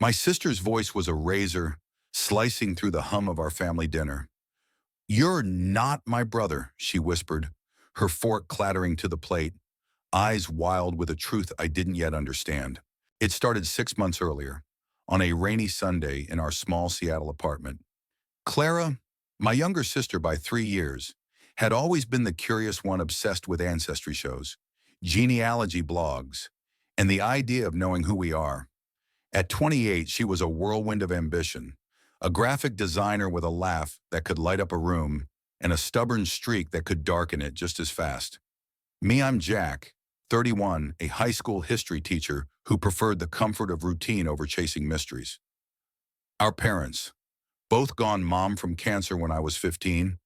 My sister's voice was a razor slicing through the hum of our family dinner. "You're not my brother," she whispered, her fork clattering to the plate, eyes wild with a truth I didn't yet understand. It started 6 months earlier, on a rainy Sunday in our small Seattle apartment. Clara, my younger sister by 3 years, had always been the curious one obsessed with ancestry shows, genealogy blogs, and the idea of knowing who we are. At 28, she was a whirlwind of ambition, a graphic designer with a laugh that could light up a room and a stubborn streak that could darken it just as fast. Me, I'm Jack, 31, a high school history teacher who preferred the comfort of routine over chasing mysteries. Our parents, both gone, mom from cancer when I was 15,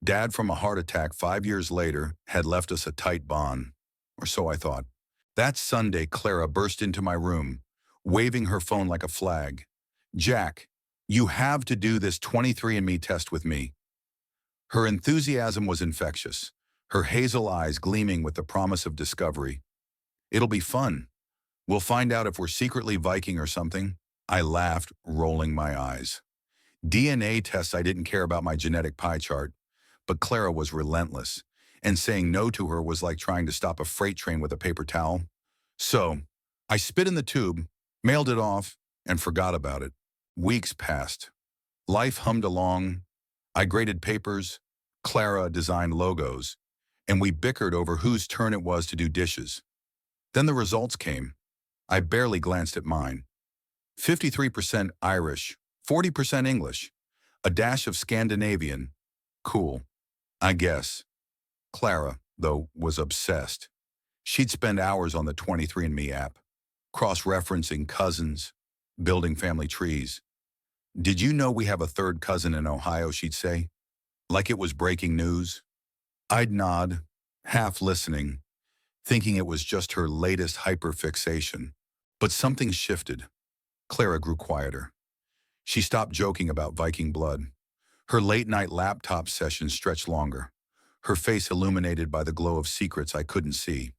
dad from a heart attack 5 years later, had left us a tight bond, or so I thought. That Sunday, Clara burst into my room, waving her phone like a flag. "Jack, you have to do this 23andMe test with me." Her enthusiasm was infectious, her hazel eyes gleaming with the promise of discovery. "It'll be fun. We'll find out if we're secretly Viking or something." I laughed, rolling my eyes. DNA tests, I didn't care about my genetic pie chart, but Clara was relentless, and saying no to her was like trying to stop a freight train with a paper towel. So, I spit in the tube, mailed it off, and forgot about it. Weeks passed. Life hummed along. I graded papers, Clara designed logos, and we bickered over whose turn it was to do dishes. Then the results came. I barely glanced at mine. 53% Irish, 40% English, a dash of Scandinavian. Cool, I guess. Clara, though, was obsessed. She'd spend hours on the 23andMe app, cross-referencing cousins, building family trees. "Did you know we have a third cousin in Ohio?" she'd say, like it was breaking news. I'd nod, half listening, thinking it was just her latest hyperfixation. But something shifted. Clara grew quieter. She stopped joking about Viking blood. Her late-night laptop sessions stretched longer, her face illuminated by the glow of secrets I couldn't see.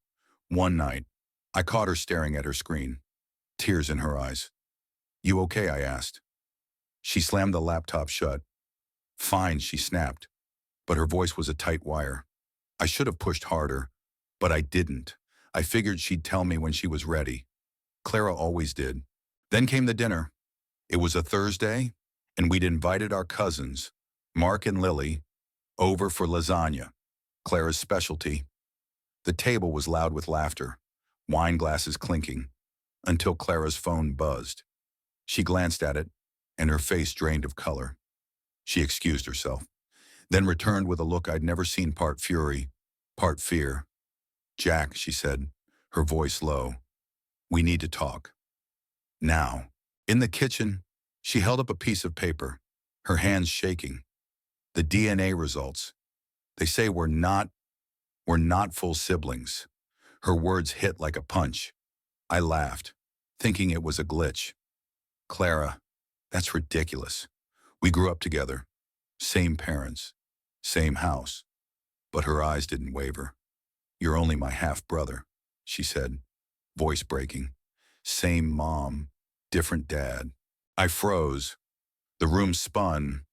One night, I caught her staring at her screen, tears in her eyes. "You okay?" I asked. She slammed the laptop shut. "Fine," she snapped, but her voice was a tight wire. I should have pushed harder, but I didn't. I figured she'd tell me when she was ready. Clara always did. Then came the dinner. It was a Thursday, and we'd invited our cousins, Mark and Lily, over for lasagna, Clara's specialty. The table was loud with laughter, wine glasses clinking, until Clara's phone buzzed. She glanced at it, and her face drained of color. She excused herself, then returned with a look I'd never seen, part fury, part fear. "Jack," she said, her voice low, "we need to talk. Now." In the kitchen, she held up a piece of paper, her hands shaking. "The DNA results. They say we're not full siblings." Her words hit like a punch. I laughed, thinking it was a glitch. "Clara, that's ridiculous. We grew up together. Same parents, same house." But her eyes didn't waver. "You're only my half-brother," she said, voice breaking. "Same mom, different dad." I froze. The room spun.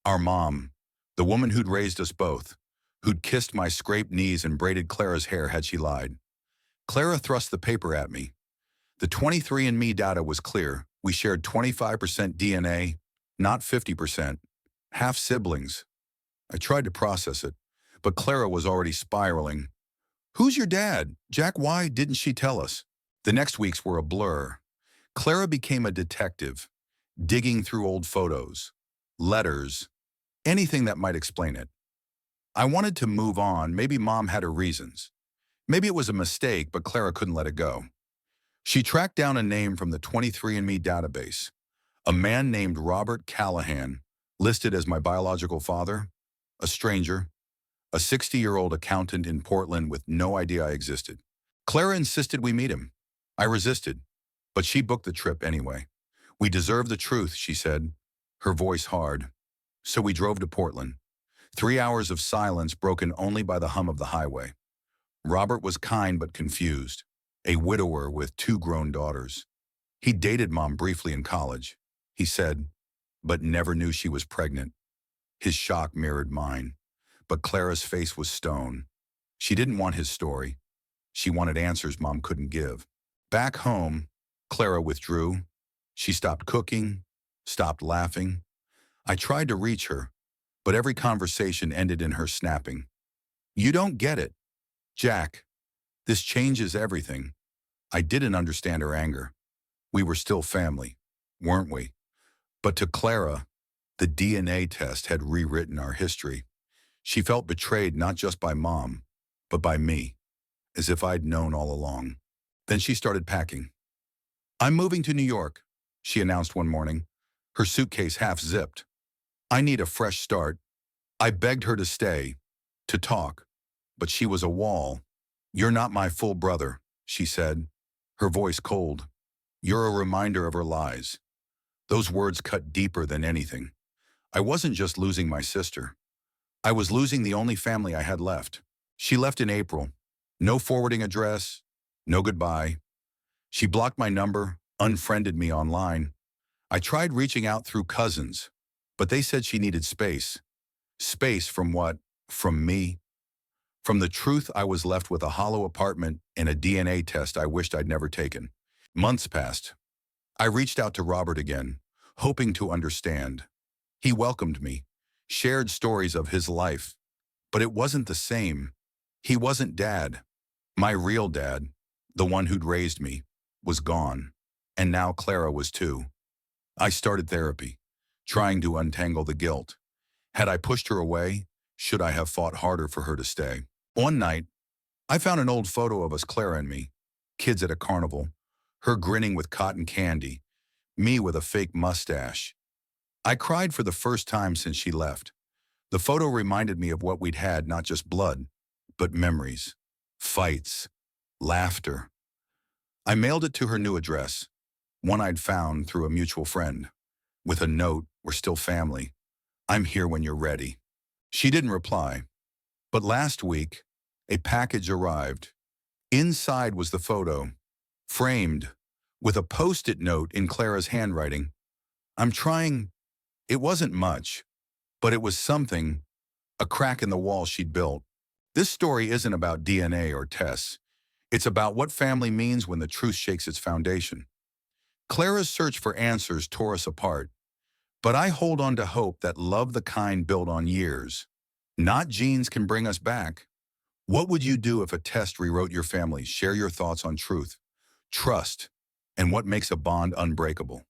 Our mom, the woman who'd raised us both, who'd kissed my scraped knees and braided Clara's hair had she lied. Clara thrust the paper at me. The 23andMe data was clear. We shared 25% DNA, not 50%. Half siblings. I tried to process it, but Clara was already spiraling. "Who's your dad? Jack, why didn't she tell us?" The next weeks were a blur. Clara became a detective, digging through old photos, letters, anything that might explain it. I wanted to move on. Maybe mom had her reasons. Maybe it was a mistake, but Clara couldn't let it go. She tracked down a name from the 23andMe database, a man named Robert Callahan, listed as my biological father, a stranger, a 60-year-old accountant in Portland with no idea I existed. Clara insisted we meet him. I resisted, but she booked the trip anyway. "We deserve the truth," she said, her voice hard. So we drove to Portland. 3 hours of silence broken only by the hum of the highway. Robert was kind but confused, a widower with 2 grown daughters. He dated Mom briefly in college, he said, but never knew she was pregnant. His shock mirrored mine, but Clara's face was stone. She didn't want his story. She wanted answers Mom couldn't give. Back home, Clara withdrew. She stopped cooking, stopped laughing. I tried to reach her, but every conversation ended in her snapping. You don't get it, Jack. This changes everything. I didn't understand her anger. We were still family, weren't we? But to Clara, the DNA test had rewritten our history. She felt betrayed not just by Mom, but by me, as if I'd known all along. Then she started packing. I'm moving to New York, she announced one morning, her suitcase half zipped. I need a fresh start. I begged her to stay, to talk, but she was a wall. You're not my full brother, she said, her voice cold. You're a reminder of her lies. Those words cut deeper than anything. I wasn't just losing my sister. I was losing the only family I had left. She left in April. No forwarding address, no goodbye. She blocked my number, unfriended me online. I tried reaching out through cousins, but they said she needed space. Space from what? From me? From the truth, I was left with a hollow apartment and a DNA test I wished I'd never taken. Months passed. I reached out to Robert again, hoping to understand. He welcomed me, shared stories of his life, but it wasn't the same. He wasn't Dad. My real dad, the one who'd raised me, was gone, and now Clara was too. I started therapy, trying to untangle the guilt. Had I pushed her away, should I have fought harder for her to stay? One night, I found an old photo of us, Clara and me, kids at a carnival, her grinning with cotton candy, me with a fake mustache. I cried for the first time since she left. The photo reminded me of what we'd had, not just blood, but memories, fights, laughter. I mailed it to her new address, one I'd found through a mutual friend, with a note, we're still family. I'm here when you're ready. She didn't reply, but last week, a package arrived. Inside was the photo, framed, with a post-it note in Clara's handwriting. I'm trying. It wasn't much, but it was something, a crack in the wall she'd built. This story isn't about DNA or tests. It's about what family means when the truth shakes its foundation. Clara's search for answers tore us apart, but I hold on to hope that love the kind built on years, not genes, can bring us back. What would you do if a test rewrote your family? Share your thoughts on truth, trust, and what makes a bond unbreakable.